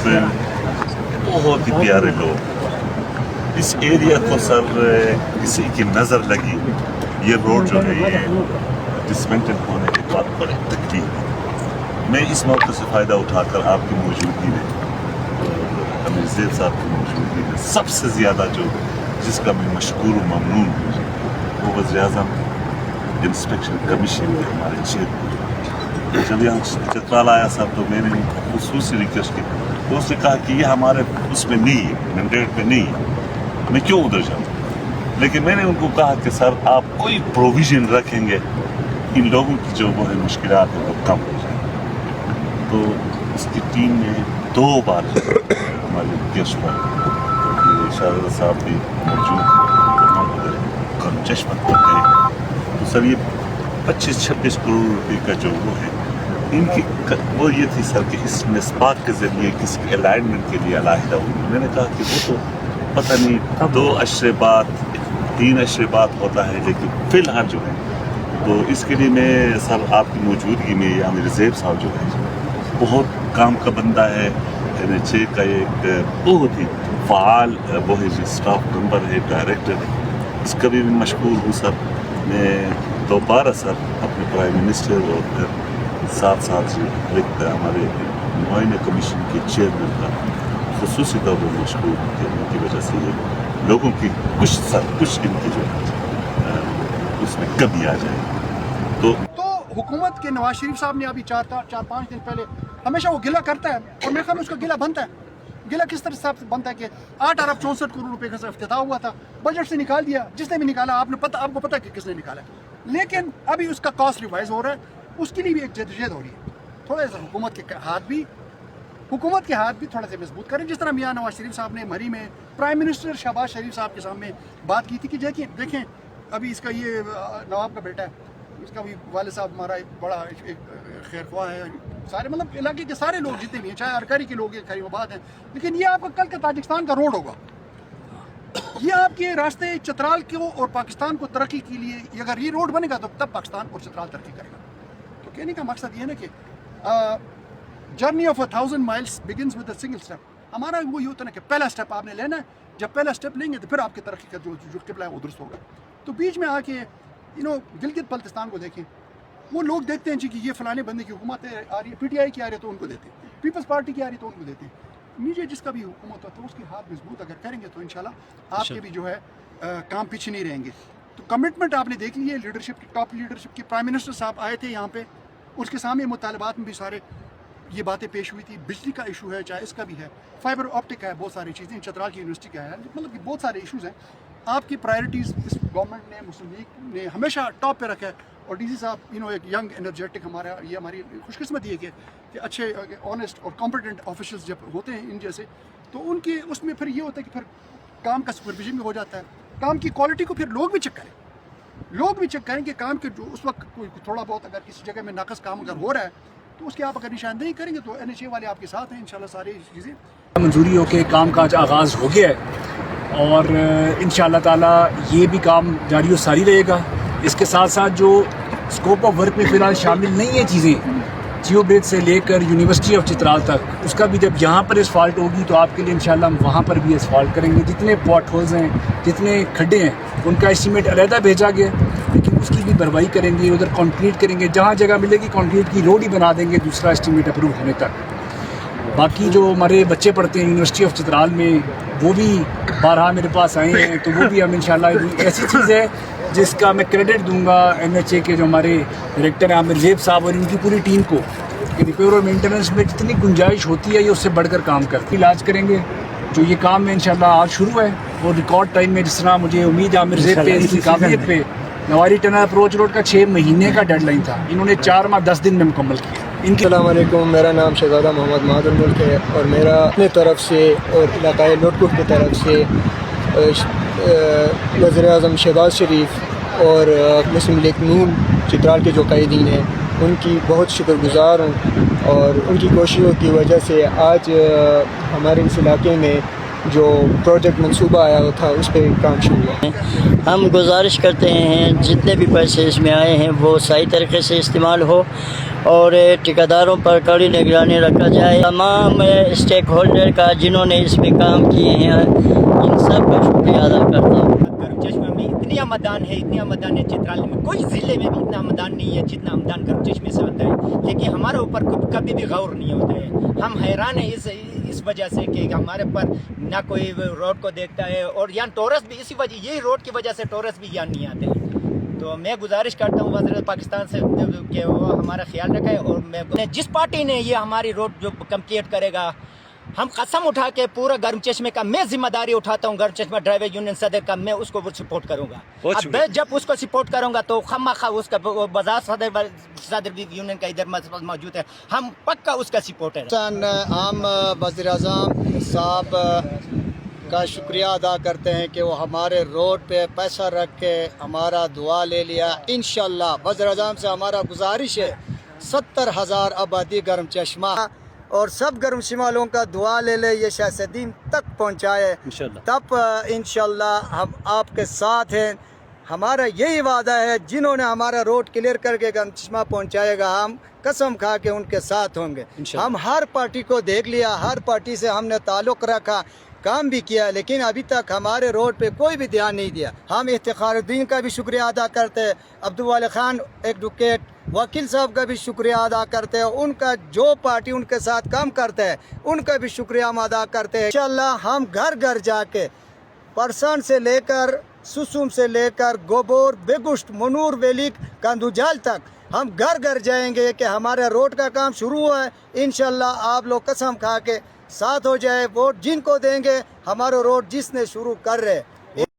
People, बहुत ही प्यारे लोग। इस एरिया को सर किसी की नज़र लगी, ये रोड जो है ये डिसमेंटल होने के बाद बड़ी तकलीफ है। मैं इस मौके से फ़ायदा उठाकर आपकी मौजूदगी में, अमीर ज़ैद साहब की मौजूदगी में, सबसे ज़्यादा जो जिसका मैं मशकूर व ममनून हूँ वो वज़ीर-ए-आज़म इंस्पेक्शन कमीशन के हमारे चेयरमैन। जब यहाँ चित्राल आया साहब तो मैंने उनको खुसूसी रिक्वेस्ट की, तो उसने कहा कि ये हमारे उसमें नहीं है, मैंडेट में नहीं है, मैं क्यों उधर जाऊँ। लेकिन मैंने उनको कहा कि सर आप कोई प्रोविज़न रखेंगे, इन लोगों की जो वो है मुश्किलात है वो कम हो जाए। तो उसकी टीम ने 2 बार हमारे गेस्ट पर शाहज़ादा साहब भी मौजूद हम चश्मत पर गए। तो सर ये 25-26 करोड़ रुपए का जो वो है इनकी वो ये थी सर कि इस मिसबाक के ज़रिए किसी अलाइनमेंट के लिए अलहदा हुई। मैंने कहा कि वो तो पता नहीं 2 अशरे बाद 3 अशरे बाद होता है, लेकिन फ़िलहाल जो है तो इसके लिए मैं सर आपकी मौजूदगी में आमिर ज़ैद साहब जो है बहुत काम का बंदा है, NHA का एक बहुत ही फ़ाल वो है, स्टाफ मेंबर है, डायरेक्टर है, इसका भी मैं मशकूर हूँ सर। मैं दोबारा सर अपने प्राइम मिनिस्टर और फिर साथ साथ हमारे नुमाइंदा कमीशन के चेयरमैन का खुसूसी तौर पर मशकूर हूँ उनकी वजह से ये लोगों की कुछ इनकी जो उसमें कमी आ जाए। तो हुकूमत के नवाज शरीफ साहब ने अभी 4-5 दिन पहले हमेशा वो गिला करता है, और मेरे ख्याल में उसका गिला बनता है। गिला किस तरह से बनता है कि 8 अरब 64 करोड़ रुपए का इफ्तिताह हुआ था, बजट से निकाल दिया, जिसने भी निकाला आपको पता है कि किसने निकाला, लेकिन अभी उसका कॉस्ट रिवाइज हो रहा है, उसके लिए भी एक जदोजहद हो रही है। थोड़ा सा हुकूमत के हाथ भी थोड़ा सा मजबूत करें, जिस तरह मियां नवाज शरीफ साहब ने मरी में प्राइम मिनिस्टर शहबाज शरीफ साहब के सामने बात की थी कि देखें अभी इसका ये नवाब का बेटा है, इसका भी वाले साहब हमारा एक बड़ा एक खैरख्वाह है, सारे मतलब इलाके के सारे लोग जितने भी हैं, चाहे अरकारी के लोग हैं, खैरियाबाद हैं, लेकिन ये आपका कल का ताजिकिस्तान का रोड होगा। ये आपके रास्ते चित्राल को और पाकिस्तान को तरक्की के लिए अगर ये रोड बनेगा तो तब पाकिस्तान और चित्राल तरक्की करेगा। तो कहने का मकसद ये है ना कि journey of 1000 miles begins with a single step. हमारा वो ये होता है ना कि पहला स्टेप आपने लेना है, जब पहला स्टेप लेंगे तो फिर आपकी तरक्की का जो किबला है वो दुरुस्त होगा। तो बीच में आके गिलगित बल्तिस्तान को देखें, वो लोग देखते हैं जी कि ये फलाने बंदे की हुकूमत आ रही है, PTI की आ रही है तो उनको देते हैं, पीपल्स पार्टी की आ रही है तो उनको देते हैं। नीचे जिसका भी हुकूमत होता है उसके हाथ मजबूत अगर करेंगे तो इंशाल्लाह आपके भी जो है काम पीछे नहीं रहेंगे। तो कमिटमेंट आपने देख ली है लीडरशिप की, टॉप लीडरशिप की। प्राइम मिनिस्टर साहब आए थे यहाँ पे, उसके सामने मुतालबात में भी सारे ये बातें पेश हुई थी। बिजली का इशू है, चाहे इसका भी है, फाइबर ऑप्टिक है, बहुत सारी चीज़ें, चित्राल की यूनिवर्सिटी का है, मतलब कि बहुत सारे इशूज़ हैं। आपकी प्रायोरिटीज़ इस गवर्नमेंट ने, मुस्लिम लीग ने हमेशा टॉप पे रखा है। और DC साहब एक यंग एनर्जेटिक हमारी खुशकिस्मती है कि अच्छे ऑनेस्ट और कॉम्पिटेंट ऑफिशियल्स जब होते हैं इन जैसे, तो उनके उसमें फिर ये होता है कि फिर काम का सुपरविजन भी हो जाता है, काम की क्वालिटी को फिर लोग भी चेक करें कि काम के जो उस वक्त कोई थोड़ा बहुत अगर किसी जगह में नाकस काम अगर हो रहा है तो उसके आप अगर निशानदेही करेंगे तो NHA वाले आपके साथ हैं इंशाल्लाह। सारी चीज़ें मंजूरी होकर काम काज आगाज़ हो गया है और इंशाल्लाह ताला ये भी काम जारी और सारी रहेगा। इसके साथ साथ जो स्कोप ऑफ वर्क में फ़िलहाल शामिल नहीं है चीज़ें, जियो ब्रिज से लेकर यूनिवर्सिटी ऑफ चित्राल तक, उसका भी जब यहाँ पर एसफाल्ट होगी तो आपके लिए इंशाल्लाह हम वहाँ पर भी एसफाल्ट करेंगे। जितने पॉट होल्स हैं, जितने खड्डे हैं, उनका एस्टीमेट अलहदा भेजा गया, लेकिन उसकी भी भरवाई करेंगे, उधर कंक्रीट करेंगे, जहाँ जगह मिलेगी कंक्रीट की रोड ही बना देंगे दूसरा एस्टीमेट अप्रूव होने तक। बाकी जो हमारे बच्चे पढ़ते हैं यूनिवर्सिटी ऑफ चित्राल में, वो भी बारहा मेरे पास आए हैं, तो वो भी हम इंशाल्लाह ऐसी चीज़ है जिसका मैं क्रेडिट दूंगा NHA के जो हमारे डायरेक्टर हैं आमिर ज़ैद साहब और इनकी पूरी टीम को, कि रिपेयर और मेंटेनेंस में जितनी गुंजाइश होती है ये उससे बढ़कर काम करके इलाज करेंगे। जो ये काम में इंशाल्लाह आज शुरू है और रिकॉर्ड टाइम में, जिस तरह मुझे उम्मीद है आमिर ज़ैद पे, इसकी काबिलियत पे, नवारी टनल अप्रोच रोड का 6 महीने का डेडलाइन था, इन्होंने 4 माह 10 दिन में मुकम्मल किया। अस्सलाम वालेकुम, मेरा नाम शहज़ादा मोहम्मद महादुल मुल्क है और मेरा अपने तरफ से और इलाक़ाई लोटकुट की तरफ से वज़ीर-ए-आज़म शहबाज शरीफ और मुस्लिम लीग नून चित्राल के जो कायदीन हैं उनकी बहुत शुक्रगुज़ार हूँ, और उनकी कोशिशों की वजह से आज हमारे इस इलाके में جو پروجیکٹ منصوبہ آیا ہوا تھا اس پہ کام شروع ہوا. ہم گزارش کرتے ہیں جتنے بھی پیسے اس میں آئے ہیں وہ صحیح طریقے سے استعمال ہو اور ٹھیکیداروں پر کڑی نگرانی رکھا جائے. تمام اسٹیک ہولڈر کا جنہوں نے اس پہ کام کیے ہیں ان سب کا شکریہ ادا کرتا ہوں. گرم چشمہ میں اتنی آمدان ہے چترال میں کوئی ضلع میں بھی اتنا آمدان نہیں ہے جتنا آمدان گرم چشمے سے آتا ہے، لیکن ہمارے اوپر کبھی بھی غور نہیں ہوتا ہے. ہم حیران ہیں اس وجہ سے کہ ہمارے پر نہ کوئی روڈ کو دیکھتا ہے، اور یہاں ٹورسٹ بھی یہی روڈ کی وجہ سے ٹورسٹ بھی یہاں نہیں آتے ہیں. تو میں گزارش کرتا ہوں وزیر پاکستان سے کہ وہ ہمارا خیال رکھے، اور میں جس پارٹی نے یہ ہماری روڈ جو کمپلیٹ کرے گا، ہم قسم اٹھا کے پورا گرم چشمے کا میں ذمہ داری اٹھاتا ہوں، گرم چشمہ ڈرائیور یونین صدر کا، میں اس کو سپورٹ کروں گا. اب میں جب اس کو سپورٹ کروں گا تو خواہ اس کا بازار صدر بھی یونین کا ادھر موجود ہے، ہم پکا اس کا سپورٹ ہے. ہم وزیر اعظم صاحب کا شکریہ ادا کرتے ہیں کہ وہ ہمارے روڈ پہ پیسہ رکھ کے ہمارا دعا لے لیا. انشاءاللہ وزیر اعظم سے ہمارا گزارش ہے 70,000 آبادی گرم چشمہ اور سب گرم شمالوں کا دعا لے لے، یہ شاہ صدیم تک پہنچائے، تب انشاءاللہ ہم آپ کے ساتھ ہیں. ہمارا یہی وعدہ ہے، جنہوں نے ہمارا روڈ کلیئر کر کے گرم چشمہ پہنچائے گا ہم قسم کھا کے ان کے ساتھ ہوں گے. ہم ہر پارٹی کو دیکھ لیا، ہر پارٹی سے ہم نے تعلق رکھا، کام بھی کیا، لیکن ابھی تک ہمارے روڈ پہ کوئی بھی دھیان نہیں دیا. ہم افتخار الدین کا بھی شکریہ ادا کرتے ہیں، عبدالوالد خان ایڈوکیٹ وکیل صاحب کا بھی شکریہ ادا کرتے ہیں، ان کا جو پارٹی ان کے ساتھ کام کرتے ہیں ان کا بھی شکریہ ہم ادا کرتے ہیں. انشاءاللہ ہم گھر گھر جا کے پرسن سے لے کر سسوم سے لے کر گوبور بیگشت منور ویلی کندوجال تک ہم گھر گھر جائیں گے کہ ہمارے روڈ کا کام شروع ہوا ہے. انشاءاللہ آپ لوگ قسم کھا کے ساتھ ہو جائے، ووٹ جن کو دیں گے ہمارا روڈ جس نے شروع کر رہے